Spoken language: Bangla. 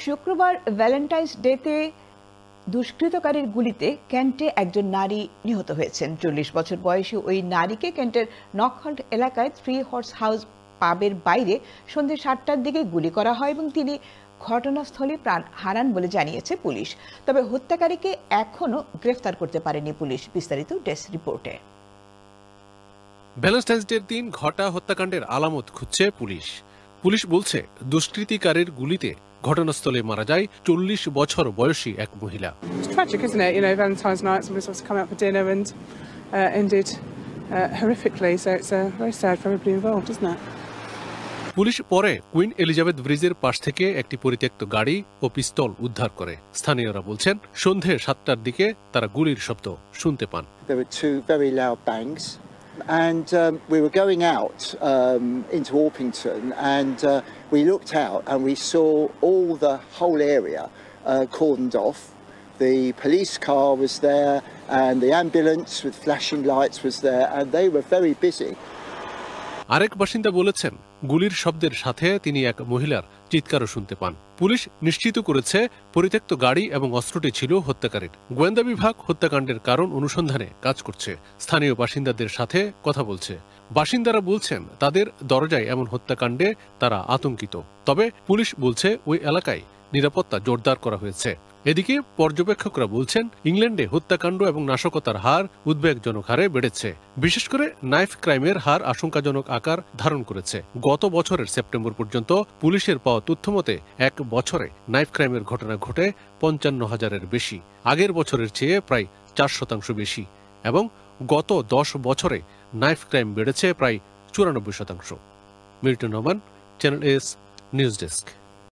শুক্রবার ভ্যালেন্টাইন্স ডেতে দুষ্কৃতকারীর গুলিতে কেন্টে একজন নারী নিহত হয়েছেন। 40 বছর বয়সী ওই নারীকে কেন্টের নকহল্ট এলাকায় 3 হর্স হাউস পাবের বাইরে সন্ধ্যে 7টার দিকে গুলি করা হয় এবং তিনি ঘটনাস্থলে প্রাণ হারান বলে জানিয়েছে পুলিশ। তবে হত্যাকারীকে এখনো গ্রেফতার করতে পারেনি পুলিশ। বিস্তারিত ডেস্ক রিপোর্টে। ভ্যালেন্টাইন্স ডের দিন ঘটা হত্যাকাণ্ডের আলামত খুঁজছে পুলিশ। পুলিশ বলছে দুষ্কৃতিকারীর গুলিতে ঘটনাস্থলে মারা যায় 40 বছর বয়সী এক মহিলা। It's tragic, isn't it? You know, Valentine's night, somebody's supposed to come out for dinner and ended horrifically. So it's very sad for everybody involved, isn't it? Police পরে কুইন এলিজাবেথ ব্রিজের পাশ থেকে একটি পরিত্যক্ত গাড়ি ও পিস্তল উদ্ধার করে। স্থানীয়রা বলছেন সন্ধে 7টার দিকে তারা গুলির শব্দ শুনতে পান। There were two very loud bangs. And we were going out into Orpington, and we looked out and we saw the whole area cordoned off. The police car was there and the ambulance with flashing lights was there, and they were very busy. আরেক বাসিন্দা বলেছেন গুলির শব্দের সাথে তিনি এক মহিলার চিৎকারও শুনতে পান। পুলিশ নিশ্চিত করেছে পরিত্যক্ত গাড়ি এবং অস্ত্রটি ছিল হত্যাকারীর। গোয়েন্দা বিভাগ হত্যাকাণ্ডের কারণ অনুসন্ধানে কাজ করছে, স্থানীয় বাসিন্দাদের সাথে কথা বলছে। বাসিন্দারা বলছেন তাদের দরজায় এমন হত্যাকাণ্ডে তারা আতঙ্কিত। তবে পুলিশ বলছে ওই এলাকায় নিরাপত্তা জোরদার করা হয়েছে। এদিকে পর্যবেক্ষকরা বলছেন ইংল্যান্ডে হত্যাকাণ্ড এবং নাশকতার হার উদ্বেগজনক হারে বেড়েছে। বিশেষ করে নাইফ ক্রাইমের হার আশঙ্কাজনক আকার ধারণ করেছে। গত বছরের সেপ্টেম্বর পর্যন্ত পুলিশের পাওয়া তথ্যমতে এক বছরে নাইফ ক্রাইমের ঘটনা ঘটে 55,000-এর বেশি, আগের বছরের চেয়ে প্রায় 4% বেশি, এবং গত 10 বছরে নাইফ ক্রাইম বেড়েছে প্রায় 94%। Milton Noman, channel S news desk.